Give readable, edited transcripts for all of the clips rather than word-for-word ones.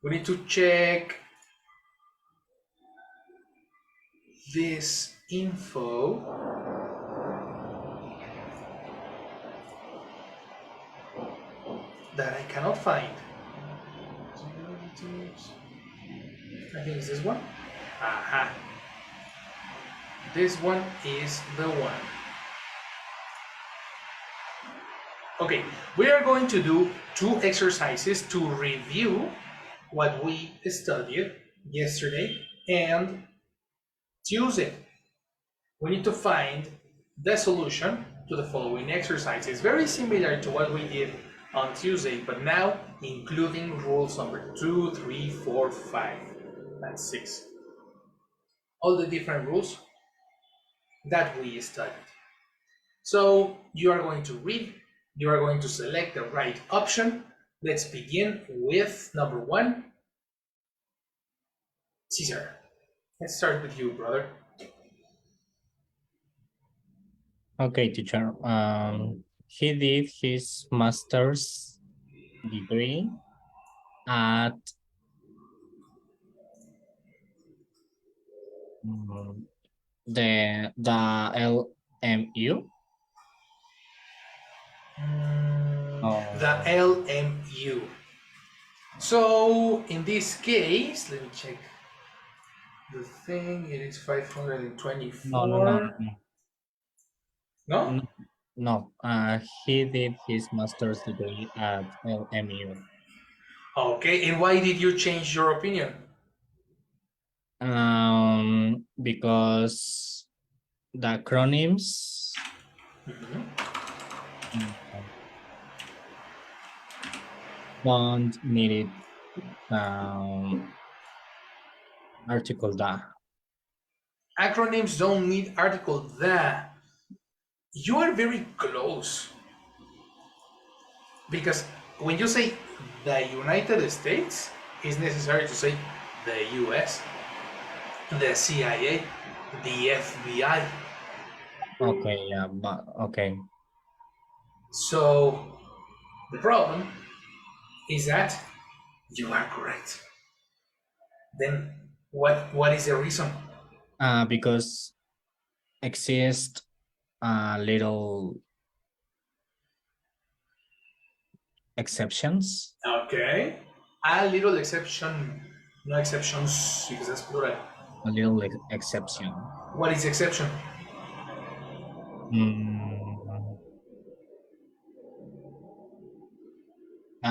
We need to check this info. That I cannot find. I think it's this one. Aha. This one is the one. Okay, we are going to do 2 exercises to review what we studied yesterday and Tuesday. We need to find the solution to the following exercise. It's very similar to what we did on Tuesday, but now including rules number 2, 3, 4, 5, and 6. All the different rules that we studied. So you are going to read, you are going to select the right option. Let's begin with number 1. Caesar, let's start with you, brother. Okay, teacher. He did his master's degree at the LMU. The LMU. So in this case, let me check the thing. It is 524. No? No. He did his master's degree at LMU. Okay, and why did you change your opinion? Because the acronyms don't need it. Article da. Acronyms don't need article the. You are very close. Because when you say the United States, it's necessary to say the US, the CIA, the FBI. Okay, yeah, but okay. So the problem is that you are correct. Then what is the reason? Because exist little exceptions. Okay. A little exception, no exceptions because that's plural. A little exception. What is exception?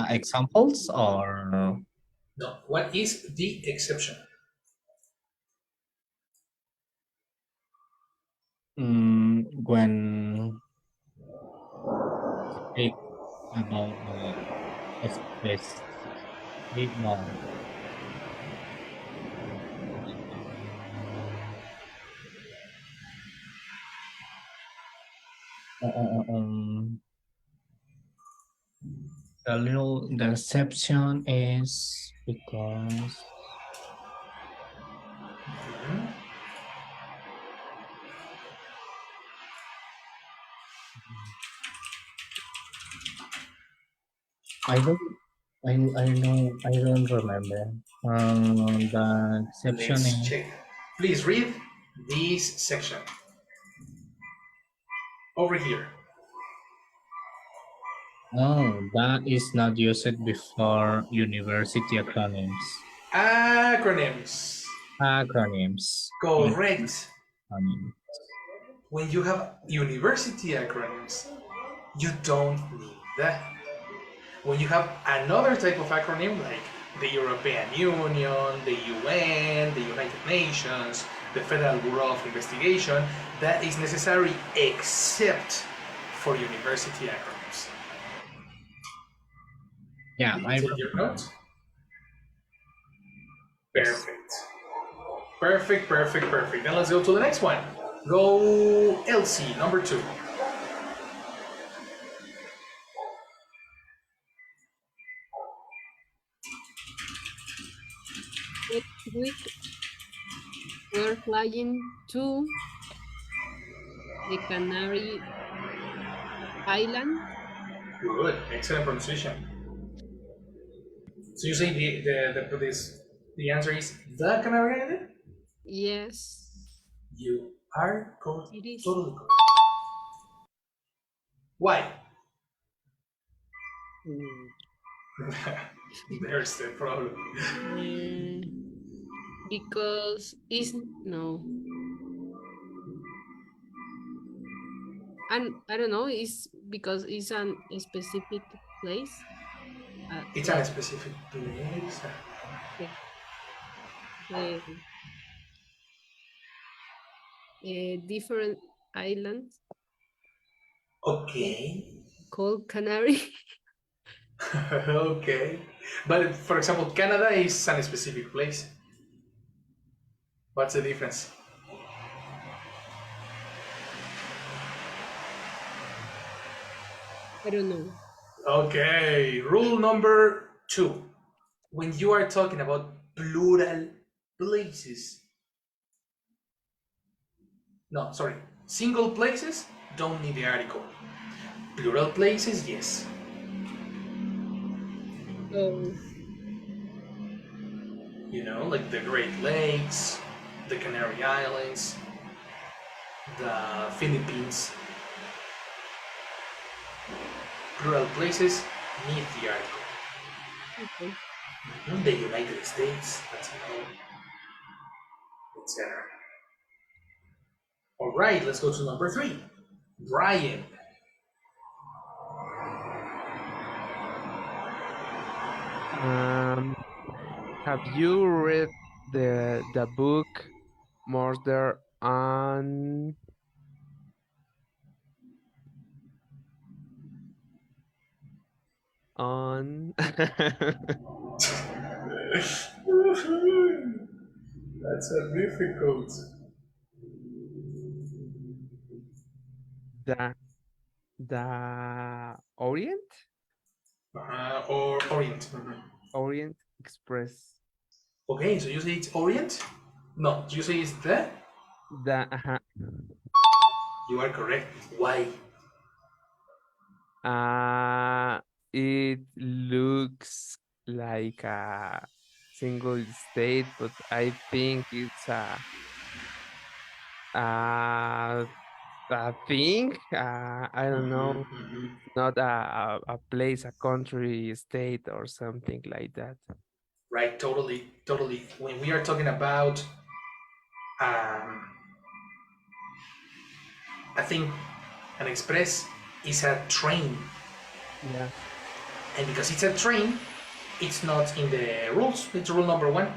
Examples or No. What is the exception? when speak about express no. The exception is because I don't remember. The exception Let's is check. Please read this section. Over here. that is not used before university acronyms. Acronyms. Acronyms. Correct. Acronyms. When you have university acronyms, you don't need that. When you have another type of acronym like the European Union, the UN, the United Nations, the Federal Bureau of Investigation, that is necessary except for university acronyms. Yeah, Did you take your notes? Yes. Perfect. Then let's go to the next one. Go Elsie, number 2. Next week, we're flying to the Canary Islands. Good, excellent pronunciation. So you say the answer is the Canary Island? Yes, You are it is. totally correct. Why? Mm. There's the problem. Uh, because it's no, and I don't know. It's because it's an specific place. It's a Like specific place. the the different islands called, Okay. called Canary. Okay. But for example, Canada is a specific place. What's the difference? I don't know. Okay. Rule number 2. When you are talking about plural places, no, sorry, single places don't need the article. Plural places, yes. Oh, You know, like the Great Lakes, the Canary Islands, the Philippines. Plural places need the article. okay. The United States, that's another, etc. All right, let's go to number 3. Brian. Um, have you read the book Murder on That's a difficult. the the Or Orient. Mhm. Orient Express? Okay, so you say it's Orient? No, you say it's the? The You are correct. Why? uh it looks like a single state, but I think it's a a thing. I don't know. Not a place, a country, state, or something like that. Right, totally, totally. When we are talking about, um, I think an express is a train, Yeah. and because it's a train, it's not in the rules. It's rule number 1.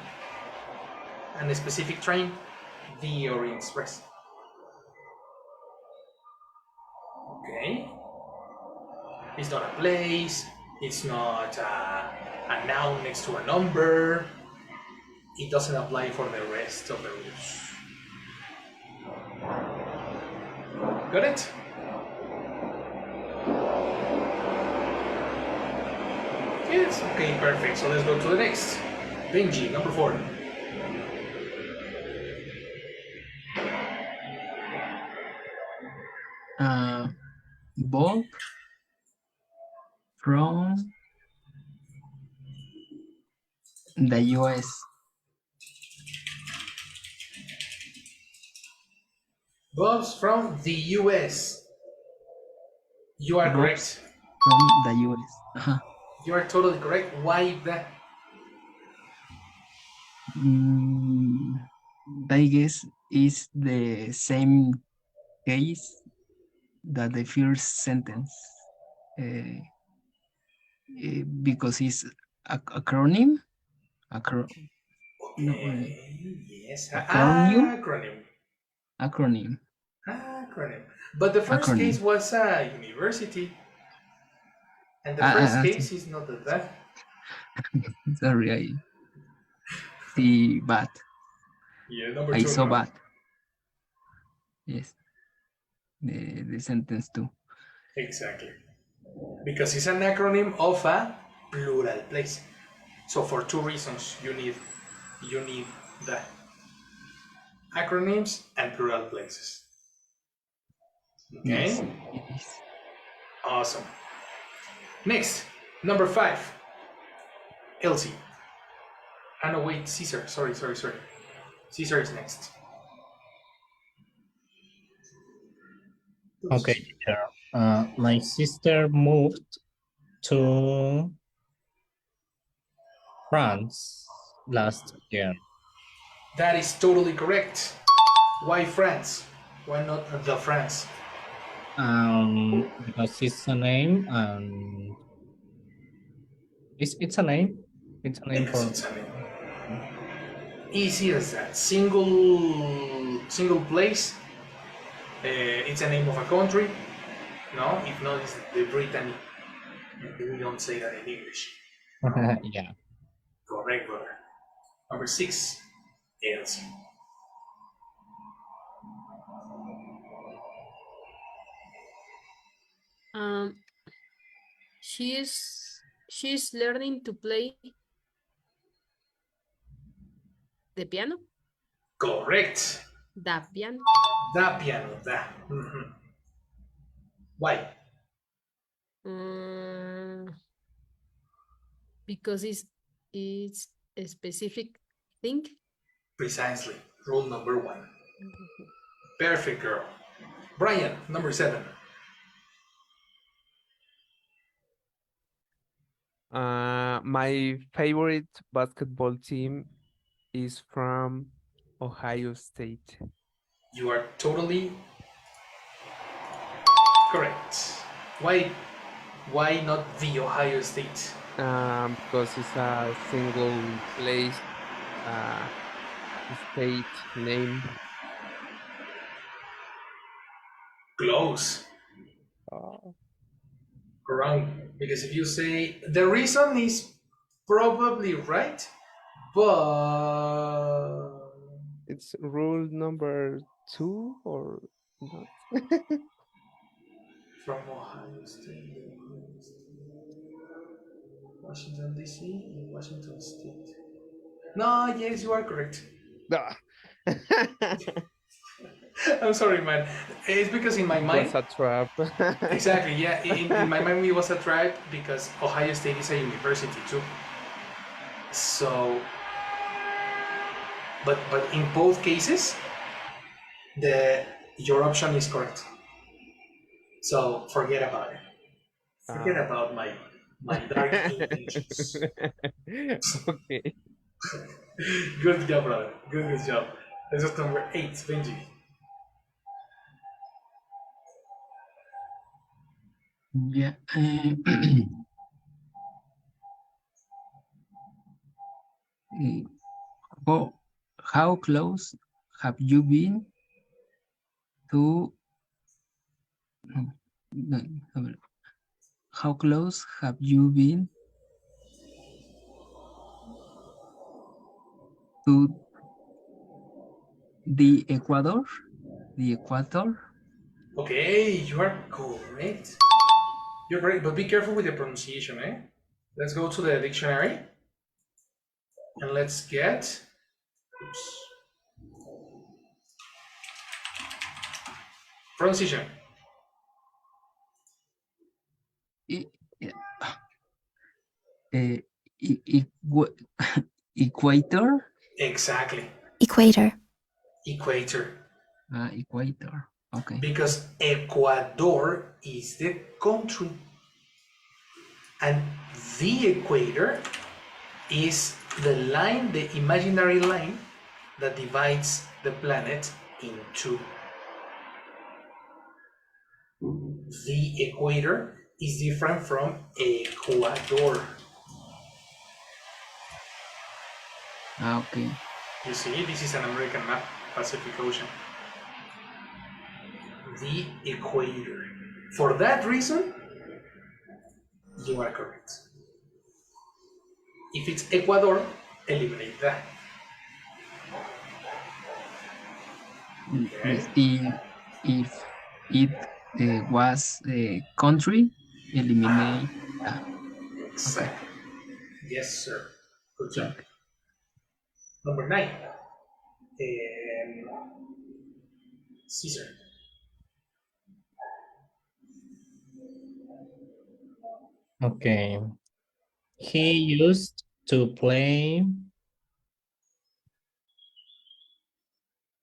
And a specific train, the Orient Express. Okay, it's not a place. It's not a noun next to a number. It doesn't apply for the rest of the rules. Got it? Yes. Okay, perfect. So let's go to the next. Benji, number 4. Bob from the US. Bob's from the US. You are Bob's correct. from the US. You are totally correct. Why that? Mm, I guess is the same case that the first sentence because it's acronym. Acro, no, Okay, yes. acronym. Acronym. Acronym. Acronym. But the first case Acronym. was a university. And the first case is not that. Sorry, I see bad. Yeah, number I 2 saw now. bad. Yes, the sentence too. Exactly. Because it's an acronym of a plural place. So for 2 reasons you need the acronyms and plural places. Yes, Okay? it is. Awesome. Next, number 5. Elsie. Ah, no, wait, Caesar. Sorry. Caesar is next. Okay, teacher. My sister moved to France last year. That is totally correct. Why France? Why not the France? Because it's a name and it's a name. It's a name Because for it's a name. Easy as that. Single place. It's a name of a country. No, if not, it's the Brittany. We don't say that in English. yeah. Correct, brother. Number 6 is Um, she's learning to play the piano. correct. The piano. The piano. The. Mhm. Why? Because it's a specific thing. Precisely. Rule number 1. Perfect, girl. Brian, number 7. My favorite basketball team is from Ohio State. You are totally correct. Why not the Ohio State? Because it's a single place state name. Close. Oh, Wrong. Because if you say the reason is probably right, but it's rule number 2 or not? from Ohio State, Washington D.C., Washington State. No, yes, you are correct. Ah. I'm sorry, man. It's because in my mind, Was a trap. exactly, yeah. In my mind, it was a tribe because Ohio State is a university too. So, but in both cases, your option is correct. So forget about it. Forget about my dark intentions. Okay. Good job, brother. Good job. This is number 8, Benji. Yeah. How, how close have you been to no, a ver. How close have you been to the Ecuador? The Equator? Okay, you are correct. You're correct, but be careful with the pronunciation, eh? Let's go to the dictionary and let's get. Oops. Pronunciation. E- e- Equator? Exactly. Equator. Equator. Equator. Okay. Because Ecuador is the country. And the equator is the line, the imaginary line that divides the planet in two. The equator is different from Ecuador. Okay. You see, this is an American map, Pacific Ocean. The equator. For that reason, you are correct. If it's Ecuador, eliminate that. Okay. If it was a country, eliminate. Exactly. Okay. Yes, sir. Good job. Okay. Number 9. Caesar. Okay. He used To play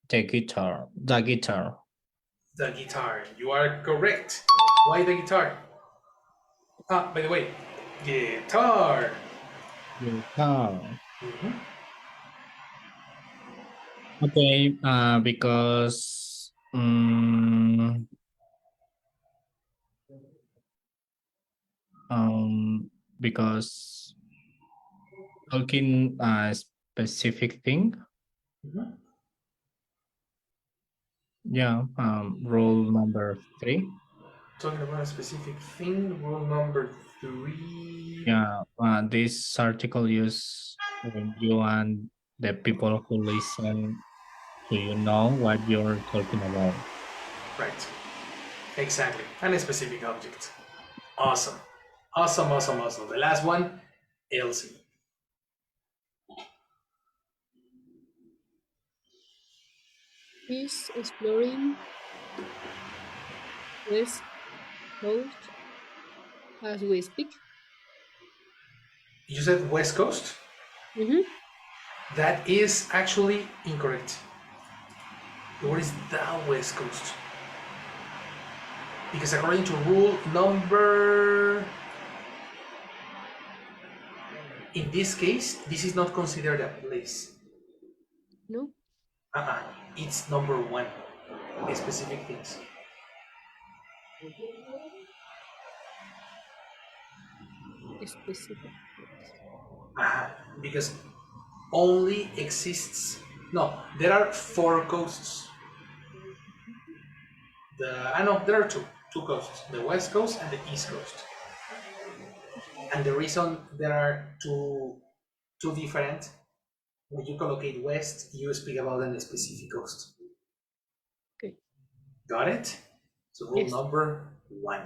the guitar. The guitar. You are correct. Why the guitar? Ah, by the way, guitar. Guitar. Mhm. Okay, because because talking a specific thing. Mhm. Yeah, rule number 3. Talking about a specific thing. Rule number 3. Yeah, this article use when you and the people who listen to you know what you're talking about. Right. Exactly. And a specific object. Awesome. Awesome, awesome, awesome. The last one, Elsie. He's exploring West Coast as we speak. You said West Coast? Mm-hmm. That is actually incorrect. What is the West Coast? Because according to rule number... In this case, this is not considered a place. No, It's number 1. Specific things. specific. Because only exists... No, there are 4 coasts. No, there are two coasts, the West Coast and the East Coast. And the reason there are two different, when you collocate West, you speak about a specific coast. Okay. Got it? So rule Yes. number 1.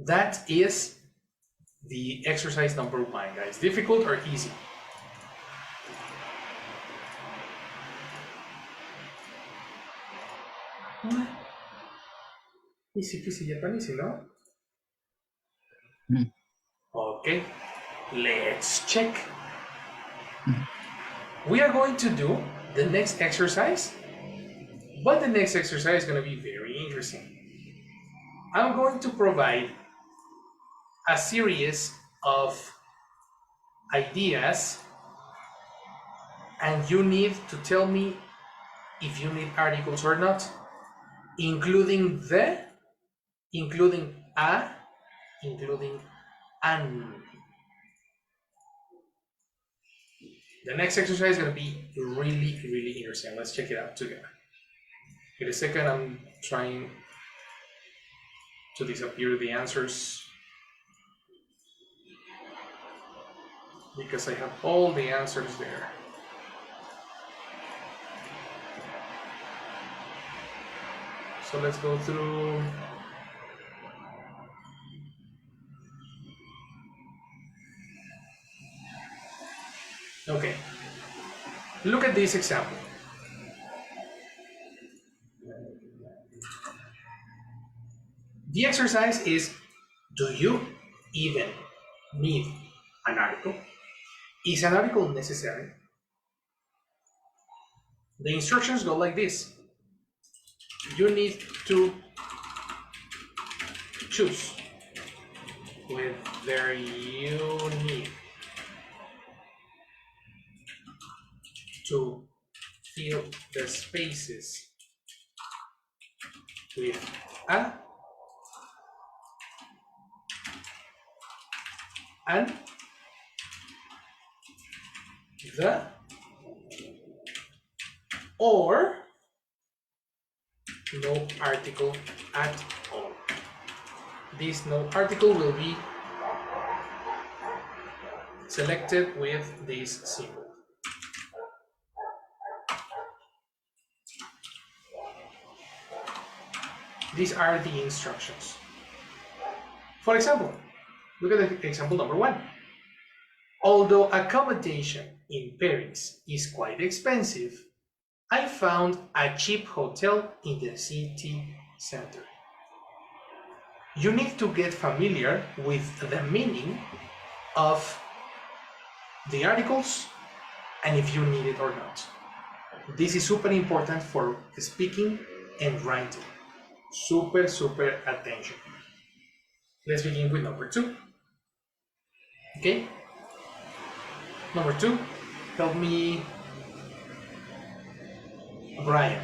That is the exercise number 1, guys. Difficult or easy? Easy peasy, Japan easy, no? Mm. Okay, let's check. Mm. We are going to do the next exercise, but the next exercise is going to be very interesting. I'm going to provide a series of ideas, and you need to tell me if you need articles or not, including the, including a, including an. The next exercise is going to be really, really interesting. Let's check it out together. In a second, I'm trying to disappear the answers because I have all the answers there. So let's go through. Okay, look at this example. The exercise is, do you even need an article? Is an article necessary? The instructions go like this. You need to choose whether you need to fill the spaces with a, and, the, or no article at all. This no article will be selected with this symbol. These are the instructions. For example, look at the example number 1. Although accommodation in Paris is quite expensive, I found a cheap hotel in the city center. You need to get familiar with the meaning of the articles and if you need it or not. This is super important for speaking and writing. Super, super attention. Let's begin with number 2. Okay? Number 2, help me, Brian.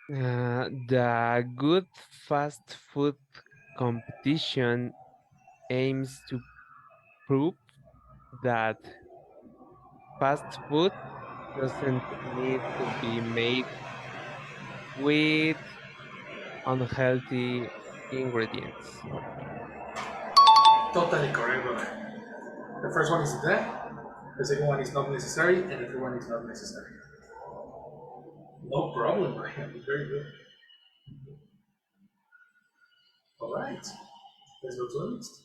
The good fast food competition aims to prove that fast food doesn't need to be made with unhealthy ingredients. Totally correct, brother. The first one is that, the second one is not necessary, and the third one is not necessary. No problem, Brian. Very good. All right. Let's go to the next.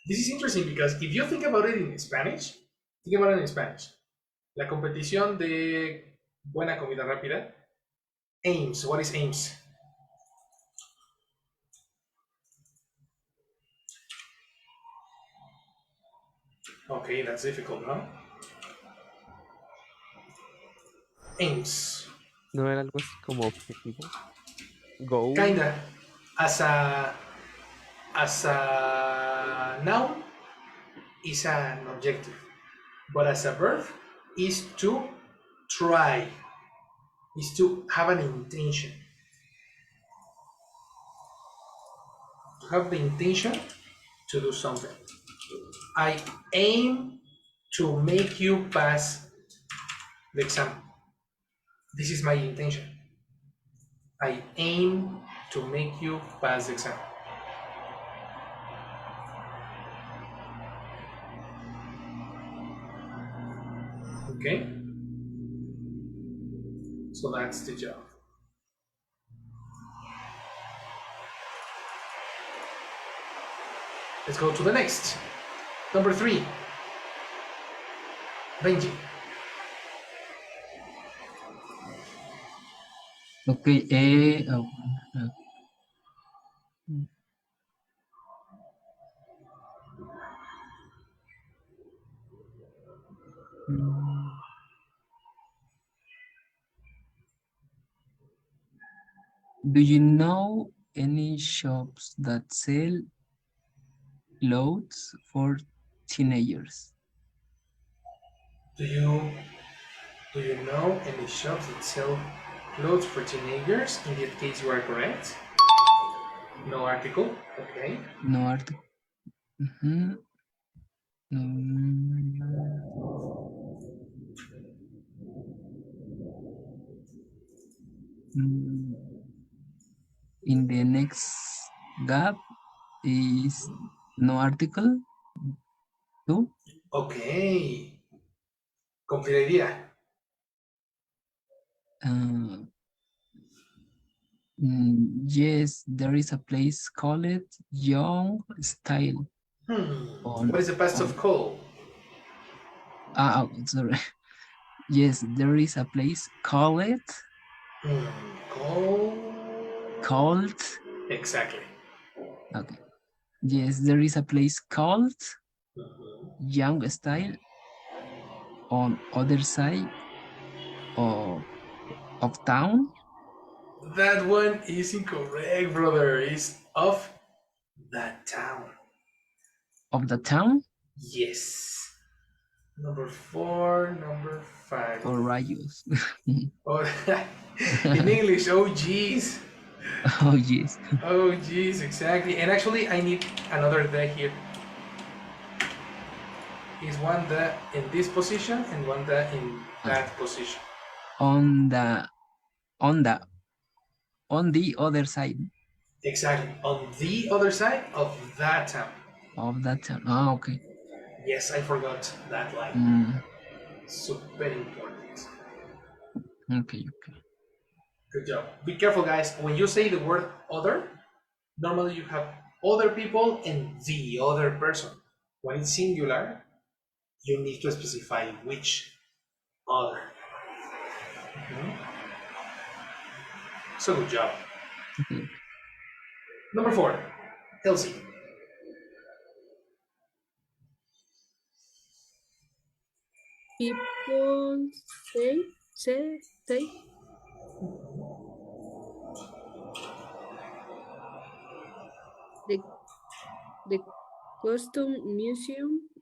This is interesting because if you think about it in Spanish, think about it in Spanish. La competición de buena comida rápida. Aims. What is aims? Okay, that's difficult, huh? Aims. ¿No era algo así como objetivo? Goal. Kinda. As a noun is an objective, but as a verb is to try, is to have an intention. To have the intention to do something. I aim to make you pass the exam. This is my intention. I aim to make you pass the exam. Okay? So that's the job. Let's go to the next. Number 3. Benji. Okay. Do you know any shops that sell clothes for teenagers? Do you know any shops that sell clothes for teenagers? In that case, you are correct. No article. Okay. No article. In the next gap is no article too. Okay. Complete idea. Yes, there is a place called Young Style. What is the past of coal? Sorry. Yes, there is a place called Coal. called. Exactly. Okay. Yes, there is a place called Young Style on other side of town. That one is incorrect, brother. It's of that town. Of the town? Yes. Number 4, number 5. Or rayos. Oh, in English, oh geez. Oh yes. Oh geez, exactly. And actually, I need another the here. Is one the in this position and one the in that position. On the other side Exactly. On the other side of that town. of that town. Okay. Yes, I forgot that line. Super important. Okay. Good job. Be careful, guys. When you say the word other, normally you have other people and the other person. When it's singular, you need to specify which other. So good job. Okay. Number 4, Elsie. People say the the costume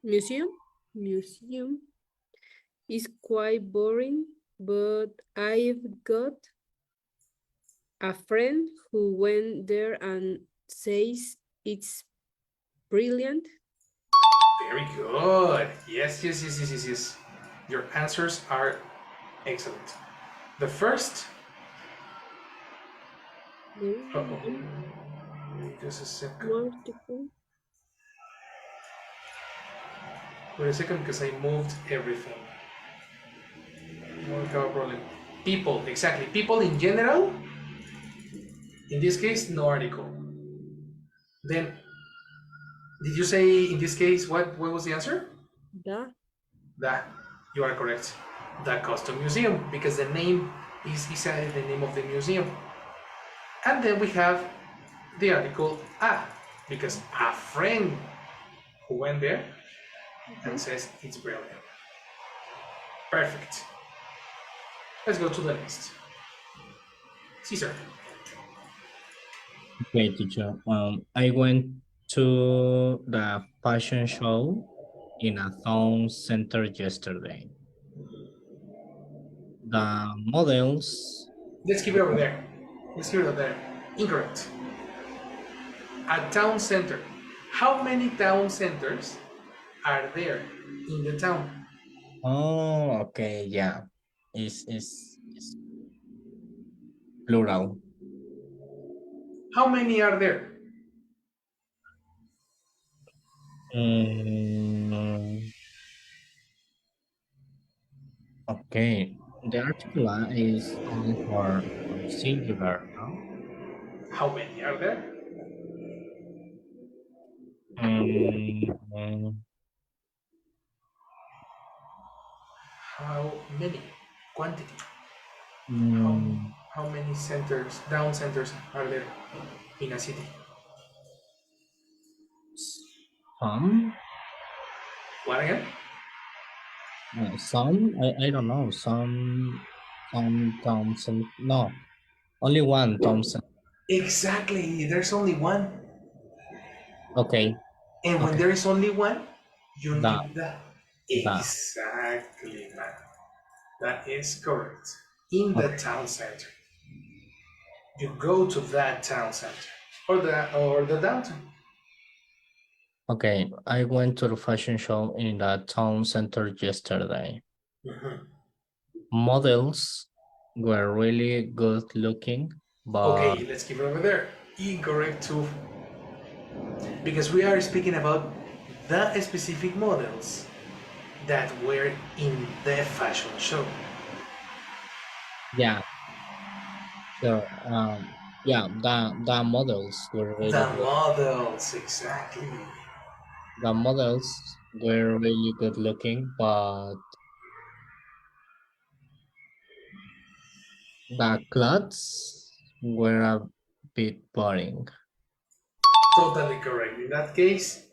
museum is quite boring, but I've got a friend who went there and says it's brilliant. Very good. Yes. Your answers are excellent. The first. Uh-oh. Just a second. Article. Wait a second, because I moved everything. No problem. People, exactly. People in general. In this case, no article. Then, did you say in this case what was the answer? Da. That you are correct. The Custom Museum, because the name is the name of the museum. And then we have the article because a friend who went there and says it's brilliant. Perfect. Let's go to the next. Caesar. Okay, teacher. I went to the fashion show in a town center yesterday. The models. Let's keep it over there. Incorrect. A town center. How many town centers are there in the town? Oh, okay, yeah. Is plural. How many are there? Okay. The article is only for singular, no? How many are there? How many? Quantity. How many centers, down centers are there in a city? Some? What again? Some? I don't know. Some Thompson. No, only one Thompson. Exactly. There's only one. Okay. And when Okay. there is only one, you Da. need the. Da. Exactly, man. That is correct. In the town center. You go to that town center or the downtown. Okay, I went to the fashion show in the town center yesterday. Models were really good looking, but Okay, let's keep it over there. Incorrect too. Because we are speaking about the specific models that were in the fashion show. yeah. So yeah, the models were really The good. models, exactly. The models were really good looking, but the clothes were a bit boring. Totally correct. In that case,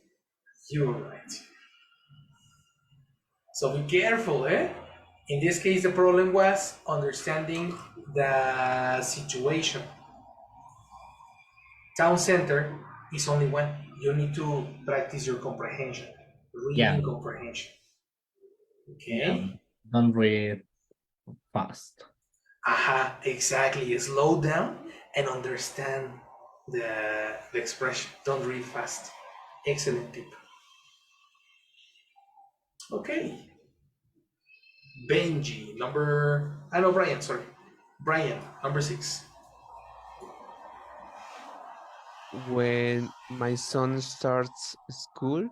you're right. So be careful, eh? In this case, the problem was understanding the situation. Town center is only one. You need to practice your comprehension, reading comprehension. Okay? Yeah. Don't read fast. Exactly. Slow down and understand the expression. Don't read fast. Excellent tip. Okay. Benji, Brian, sorry. Brian, number 6. When my son starts school,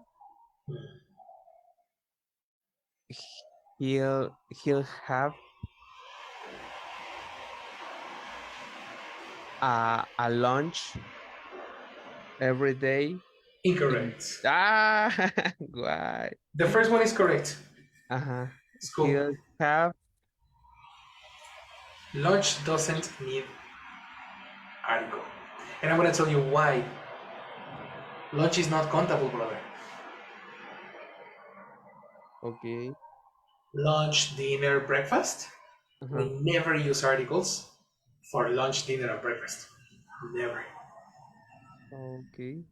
he'll have a lunch every day. Incorrect. Why? The first one is correct. School. He'll have Lunch doesn't need article. And I'm going to tell you why. Lunch is not countable, brother. Okay. Lunch, dinner, breakfast. We never use articles for lunch, dinner, or breakfast. Never. Okay.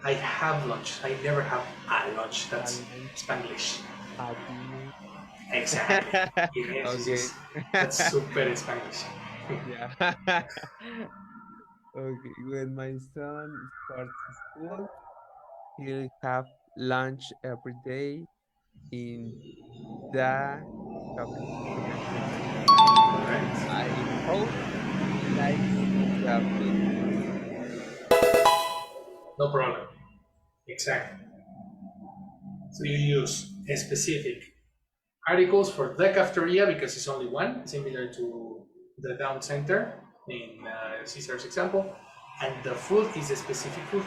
I have lunch. I never have a lunch. A That's lunch, Spanglish. a dinner. Exactly. Yes, yes, Okay. yes. That's super Spanish. Yeah. Okay. When my son starts school, he'll have lunch every day in the cafeteria. Right? I hope he likes the food. No problem. Exactly. So you use a specific articles for the cafeteria because it's only one, similar to the down center in Caesar's example, and the food is a specific food.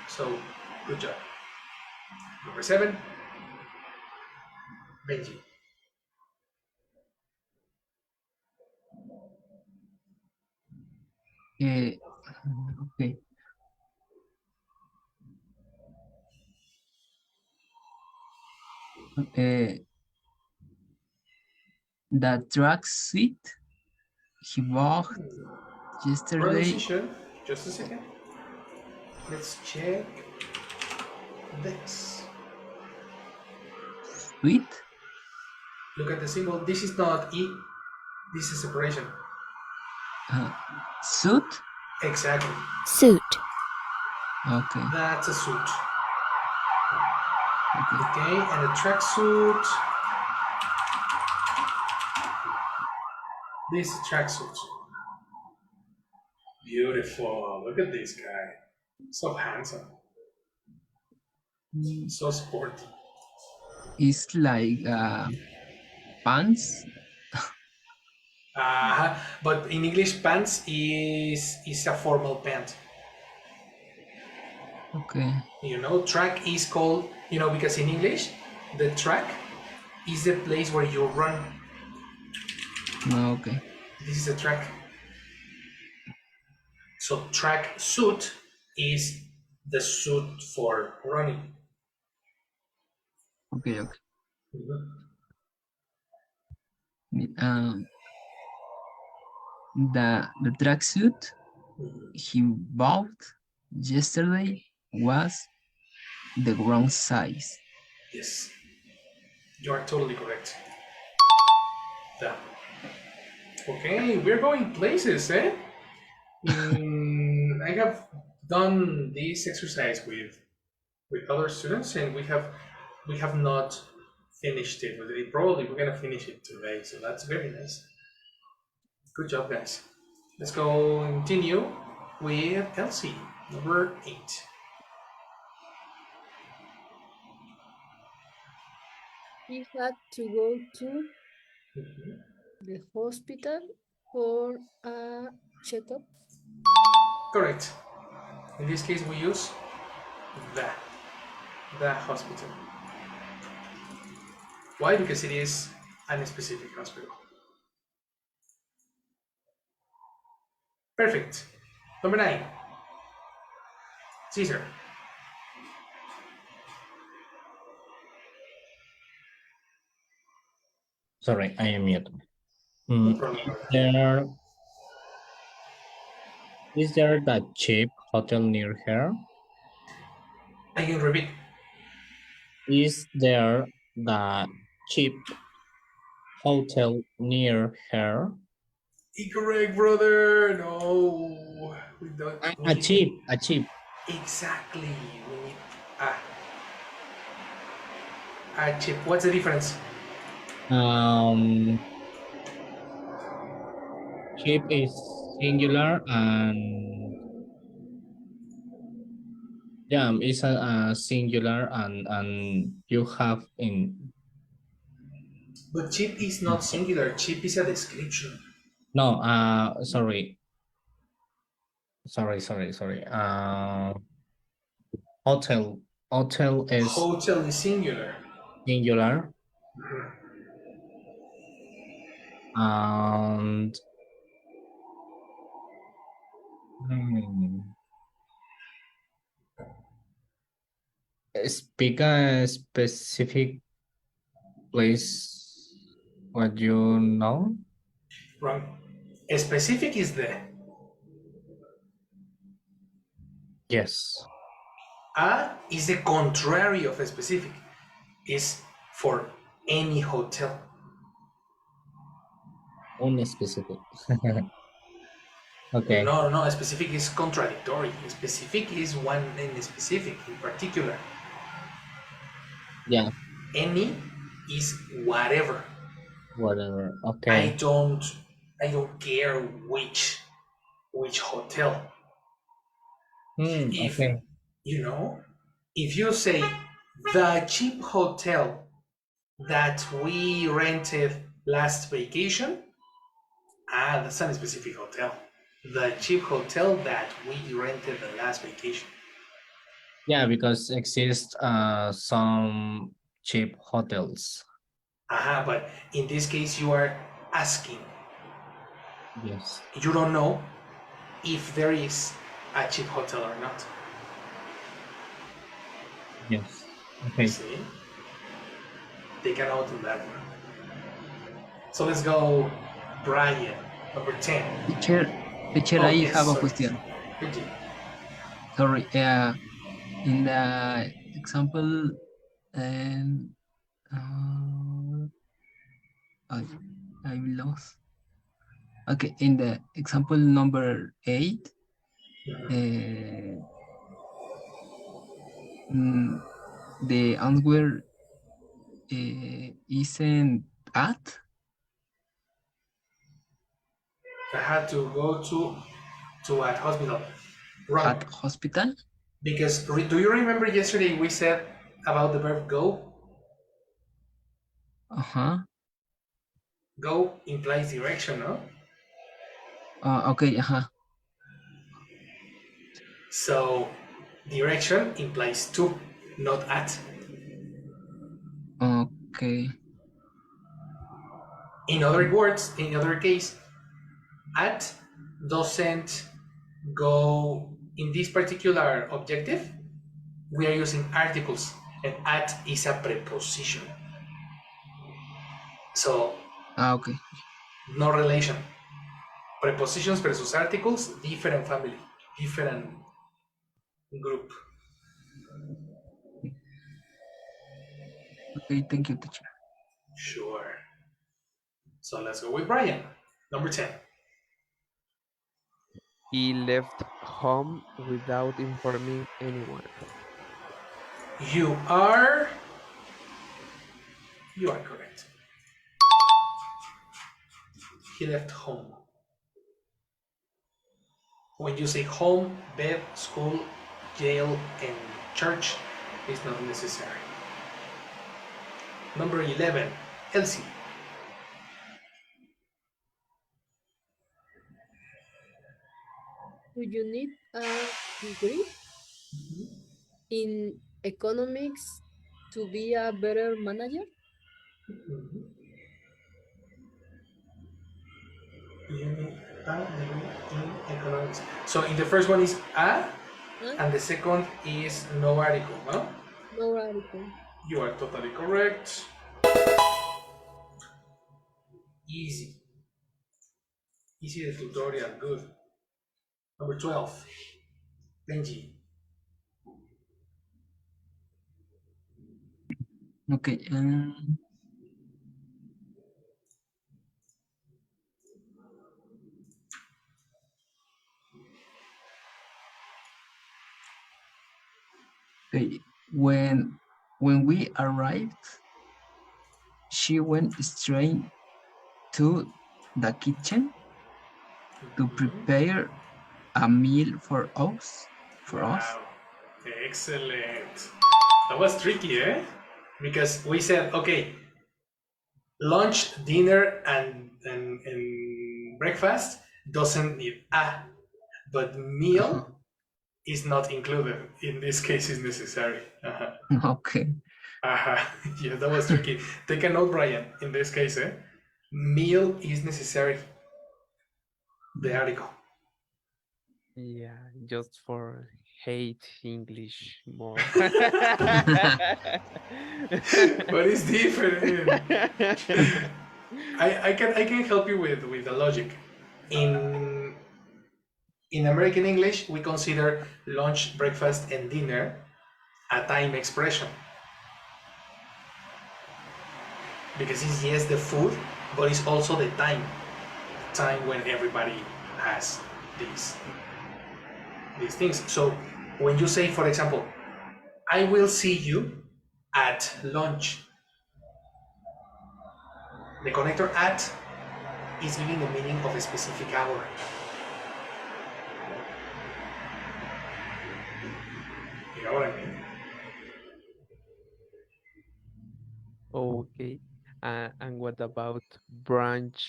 So good job. Number 7, Benji. Okay. The track suit he bought yesterday. Pronunciation. Just a second. Let's check this. Suit? Look at the symbol. This is not E. This is separation. Suit? Exactly. Suit. Okay. That's a suit. Okay. Okay, and a tracksuit. This is tracksuit. Beautiful. Look at this guy. So handsome. So sporty. It's like pants. But in English, pants is a formal pant. Okay. You know, track is called, because in English, the track is the place where you run. Okay. This is a track. So track suit is the suit for running. Okay. Okay. Mhm. The tracksuit Mhm. he bought yesterday was the wrong size. Yes, you are totally correct. That. Okay, we're going places, eh? I have done this exercise with other students, and we have not finished it. But probably we're gonna finish it today, so that's very nice. Good job, guys. Let's go continue with Elsie, number 8. He had to go to Mhm. the hospital for a checkup. Correct. In this case, we use the the hospital. Why? Because it is a specific hospital. Perfect. Number 9, Caesar. Sorry, I am mute. No problem. There is there that cheap hotel near here? I can repeat. Is there that cheap hotel near here? Incorrect, brother. No, we don't. A cheap, a cheap. Exactly. We need a, a chip. What's the difference? Um, cheap is singular and yeah, it's a singular and you have in But chip is not singular. Chip is a description. no. Sorry, sorry. Hotel, hotel is Hotel is singular. singular and hmm, speak a specific place what you know. Wrong. Specific is the. Yes. A is the contrary of a specific. Is for any hotel. Unspecific. Okay. No, a specific is contradictory. A specific is one in specific, in particular. Yeah. Any is whatever. Whatever. I Okay. don't care which hotel. If Okay. if you say the cheap hotel that we rented last vacation, that's not a specific hotel. The cheap hotel that we rented the last vacation. Yeah, because exist some cheap hotels. But in this case you are asking. Yes. You don't know if there is a cheap hotel or not. Yes. Okay. See? Take a note on that one. So let's go, Brian, number 10. Teacher, Oh, I yes, have a sorry. question. Good. Sorry. In the example, and I lost. Okay, in the example number 8, the answer isn't at I had to go to a hospital. Wrong. at hospital. Because do you remember yesterday we said about the verb go? Go implies direction, no? Okay. So direction implies to, not at. Okay. In other words, in other case, at doesn't go in this particular objective. We are using articles, and at is a preposition. So Okay. no relation. Prepositions versus articles, different family, different group. Okay, thank you, teacher. Sure. So let's go with Brian, number 10. He left home without informing anyone. You are correct. He left home. When you say home, bed, school, jail, and church, it's not necessary. Number 11, Elsie. Do you need a degree in economics to be a better manager? You need a degree in economics. So in the first one is a, and the second is no article, no? No article. You are totally correct. Easy. Easy the tutorial, good. Number 12, Benji. Okay. Okay. When we arrived, she went straight to the kitchen to prepare a meal for us. Wow. Excellent. That was tricky, eh? Because we said, okay, lunch, dinner, and breakfast doesn't need a, but meal is not included. In this case, is necessary. Okay. Yeah, that was tricky. Take a note, Brian. In this case, meal is necessary. The article. Yeah, just for hate English more. But it's different. I can help you with the logic. In American English, we consider lunch, breakfast, and dinner a time expression. Because it's yes the food, but it's also the time when everybody has these things. So when you say, for example, I will see you at lunch, the connector at is giving the meaning of a specific hour. You know what I mean? Okay. And what about brunch?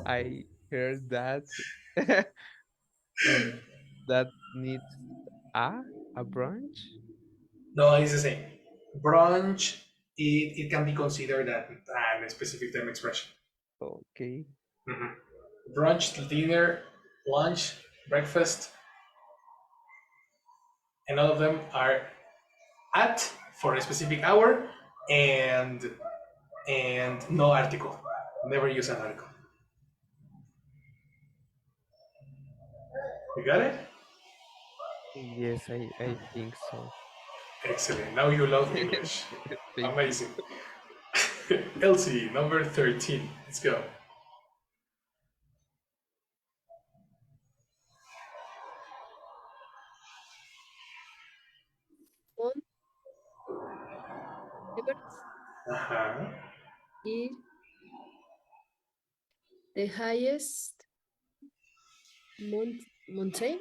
I heard that. And that needs a brunch? No, it's the same. Brunch, it can be considered a specific time expression. Okay. Mhm. Brunch, dinner, lunch, breakfast, and all of them are at for a specific hour and no article. Never use an article. You got it? Yes, I think so. Excellent. Now you love English. Thank you. Amazing. Elsie, number 13. Let's go. Mount Everest Uh-huh. is the highest mountain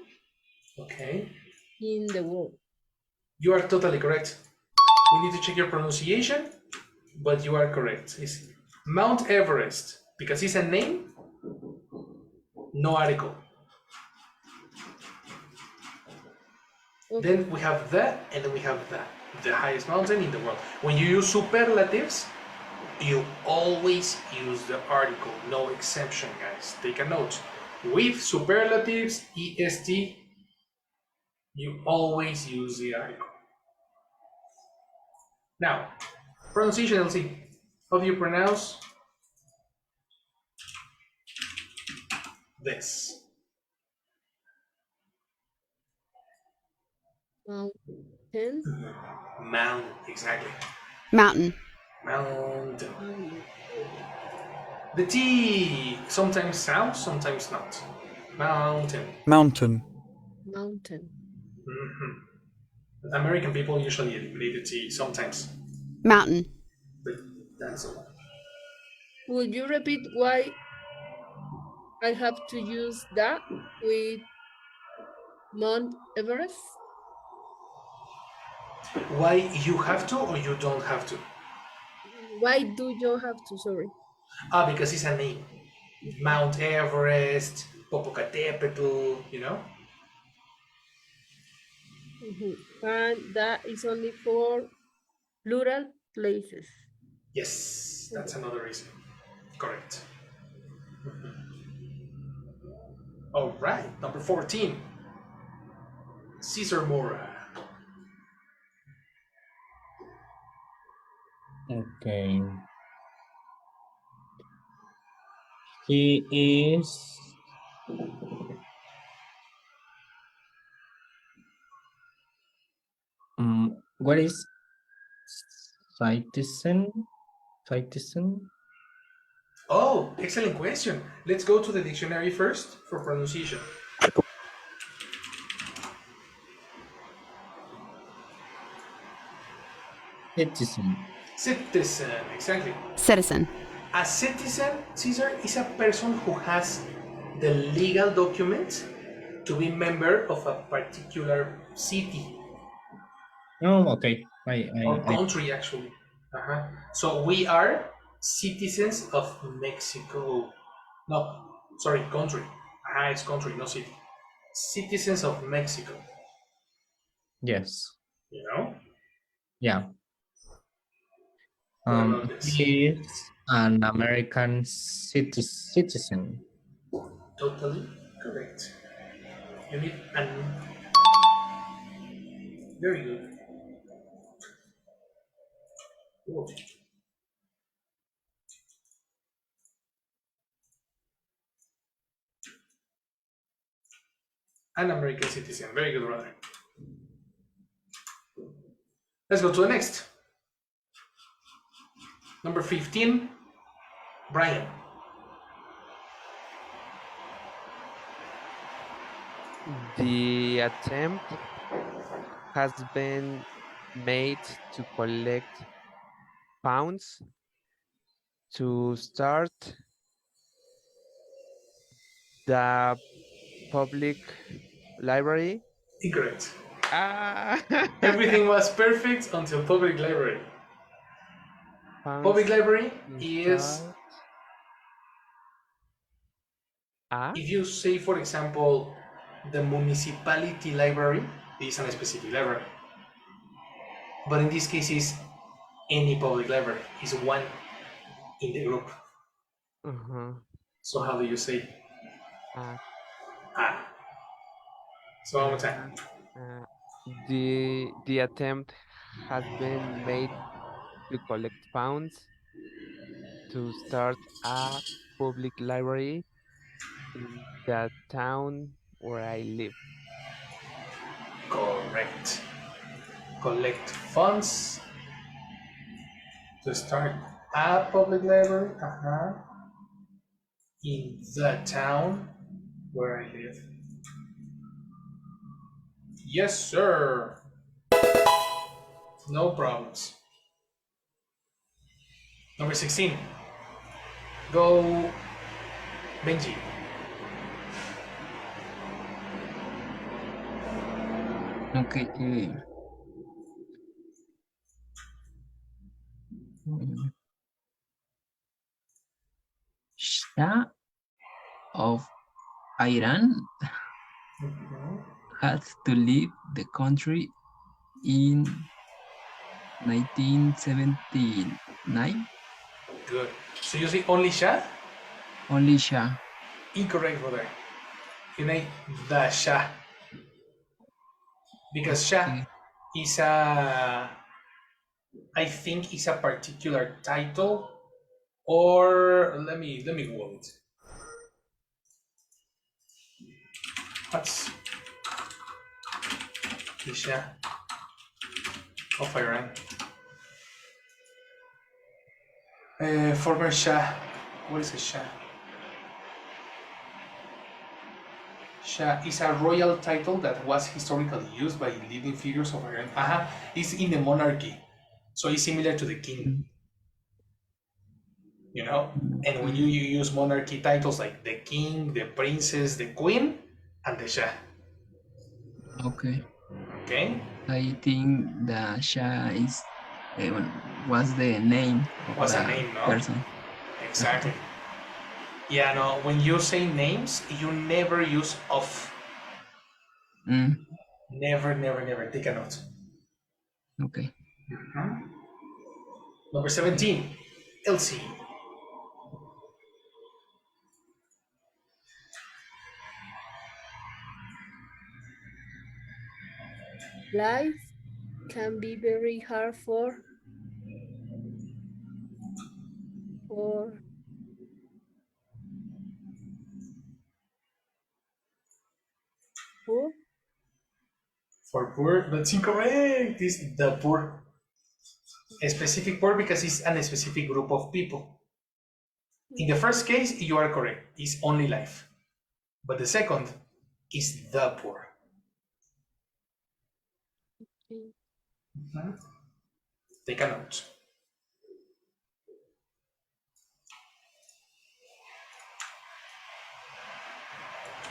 Okay. in the world. You are totally correct. We need to check your pronunciation, but you are correct. It's Mount Everest because it's a name, no article. Okay. Then we have the, and then we have the highest mountain in the world. When you use superlatives, you always use the article, no exception, guys. Take a note. With superlatives, EST, you always use the article. Now, pronunciation, let's see. How do you pronounce this? Mountain. Mountain, exactly. Mountain. Mountain. Mountain. The T sometimes sounds, sometimes not. Mountain. Mountain. Mountain. American people usually eliminate the T sometimes, Mountain. but that's a lot. Would you repeat why I have to use that with Mount Everest? Why you have to or you don't have to? Why do you have to? Sorry. Because it's a name. Mount Everest, Popocatépetl, you know? And that is only for plural places. Yes, that's another reason. Correct. All right, number 14. Cesar Mora. Okay. He is what is citizen? Citizen? Oh, excellent question. Let's go to the dictionary first for pronunciation. Citizen. Citizen, exactly. Citizen. A citizen, Caesar, is a person who has the legal document to be member of a particular city Oh, okay. or country, actually. So we are citizens of Mexico. No, sorry, country. It's country, not city. Citizens of Mexico. Yes. You know? Yeah. What about this? He is an American citizen. Totally correct. You need an. Very good. Cool. An American citizen. Very good, brother. Let's go to the next. Number 15, Brian. The attempt has been made to collect pounds to start the public library. Incorrect. Ah, Everything was perfect until public library. Public pounds library to is start. Ah, if you say, for example, the municipality library is a specific library. But in this case, is any public library. Is one in the group. uh-huh. So how do you say? Ah, Ah. So one more time. the attempt has been made to collect pounds to start a public library in the town where I live. Correct. Collect funds to start a public library. In the town where I live. Yes, sir. No problems. Number 16. Go, Benji. Okay. Shah of Iran had to leave the country in 1979. Good. So you say only Shah? Only Shah. Incorrect, brother. You need the Shah. Because Shah Okay. is I think is a particular title, or let me Google it. What's the Shah of Iran? Former Shah. What is a Shah? Shah is a royal title that was historically used by leading figures of Iran. It's in the monarchy, so it's similar to the king. You know, and when you use monarchy titles like the king, the princess, the queen, and the Shah. Okay. Okay. I think the Shah is was the name of Was the a name, no? person. Exactly. Yeah, no, when you say names, you never use of. Never, never, never. Take a note. Okay. Number 17, Elsie. Life can be very hard for poor For poor, that's incorrect. It's the poor. A specific poor because it's a specific group of people. In the first case, you are correct. It's only life. But the second is the poor. Take a note.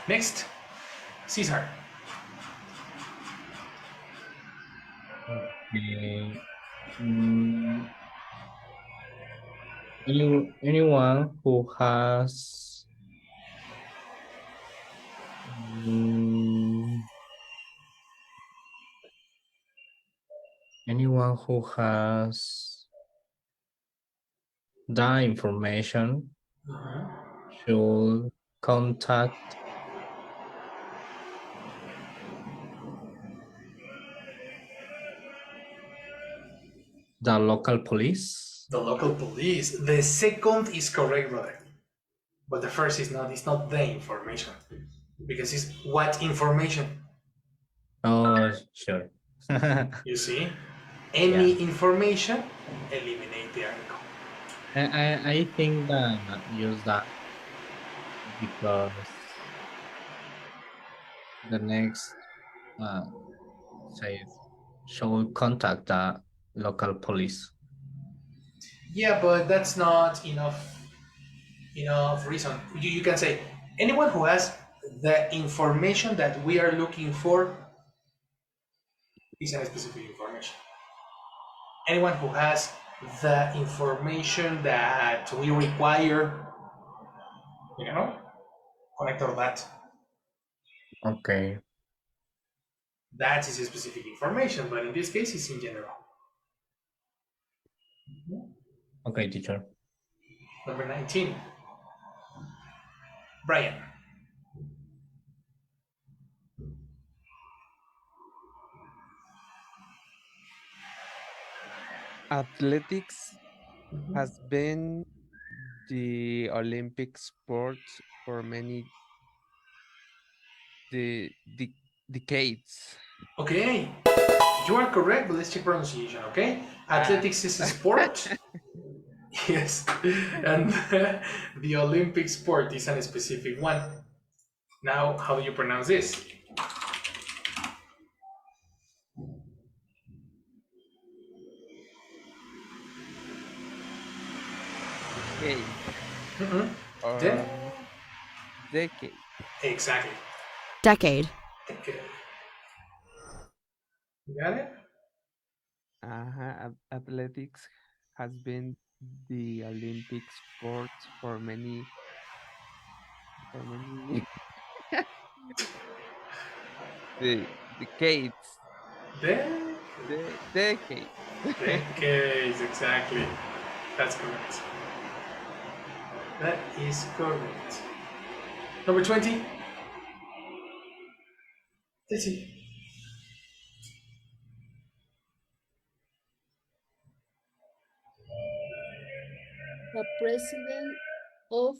Next, Caesar. Okay. Anyone who has anyone who has the information should contact The local police. The local police. The second is correct, brother. But the first is not. It's not the information. Because it's what information. Oh, sure. You see? Any Yeah. information, eliminate the article. I think that use that because the next says should contact the local police. Yeah, but that's not enough reason. You can say anyone who has the information that we are looking for is a specific information. Anyone who has the information that we require, connect all that. Okay. That is a specific information, but in this case, it's in general. Okay, teacher. Number 19. Brian. Athletics has been the Olympic sport for many decades. Okay, you are correct, but let's check pronunciation, okay? Athletics is a sport. Yes, and the Olympic sport is a specific one. Now, how do you pronounce this? Decade. Or decade. Exactly. Decade. Okay. You got it? Athletics has been the Olympic sport for many decades. Decades. Decades, exactly. That's correct. That is correct. Number 20. Let's see. The president of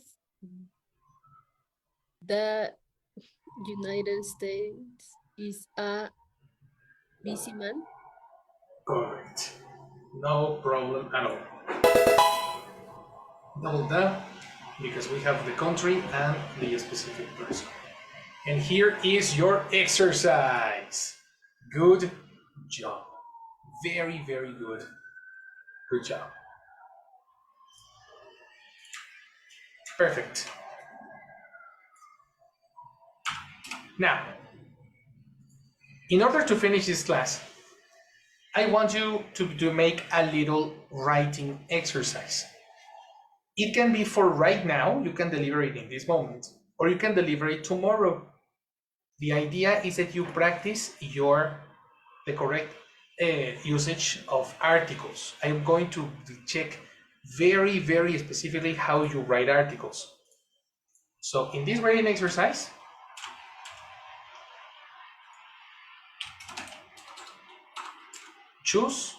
the United States is a busy man. Correct. No problem at all. Double down because we have the country and the specific person. And here is your exercise. Good job. Very, very good. Good job. Perfect. Now, in order to finish this class, I want you to make a little writing exercise. It can be for right now, you can deliver it in this moment, or you can deliver it tomorrow. The idea is that you practice the correct usage of articles. I'm going to check very, very specifically how you write articles. So in this writing exercise, choose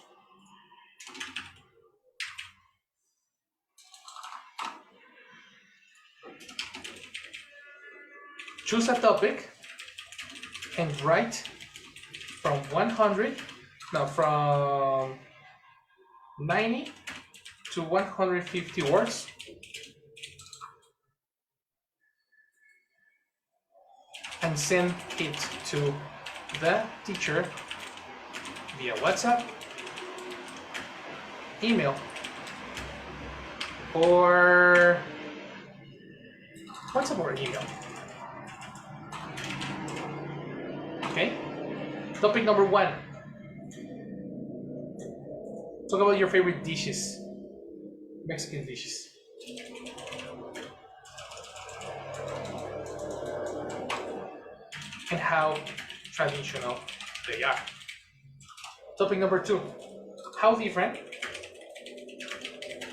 a topic and write from 90 to 150 words and send it to the teacher via WhatsApp, email, or WhatsApp or email. Okay? Topic number 1. Talk about your favorite dishes, Mexican dishes. And how traditional they are. Topic number 2. How different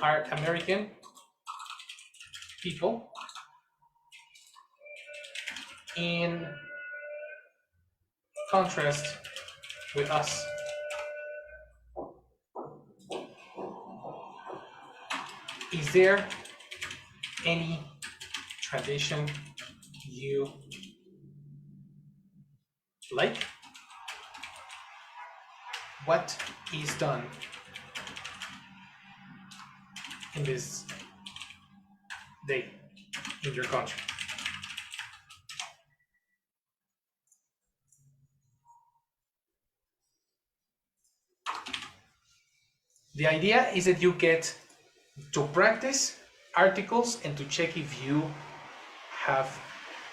are American people in contrast with us? is there any tradition you like? What is done in this day in your country? The idea is that you get to practice articles and to check if you have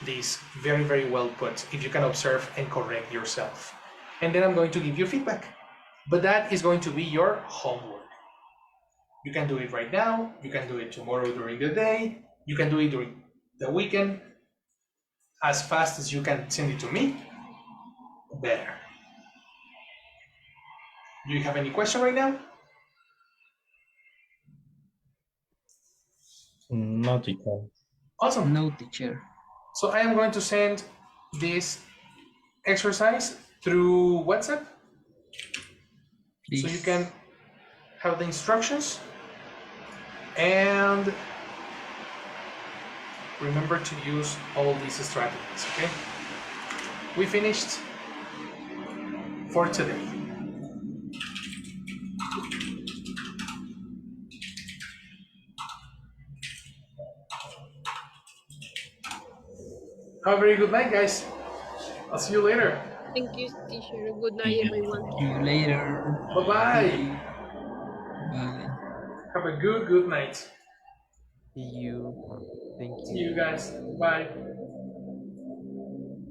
this very, very well put, if you can observe and correct yourself. And then I'm going to give you feedback. But that is going to be your homework. You can do it right now, you can do it tomorrow during the day, you can do it during the weekend. As fast as you can send it to me, better. Do you have any question right now? No, teacher. Awesome. No, teacher. So I am going to send this exercise through WhatsApp. Please. So you can have the instructions and remember to use all these strategies, okay? We finished for today. Have a very good night, guys. I'll see you later. Thank you, teacher. Good night, See you. everyone. See you later. Bye-bye. Bye. Have a good night. See you. Thank See you. you guys. Bye.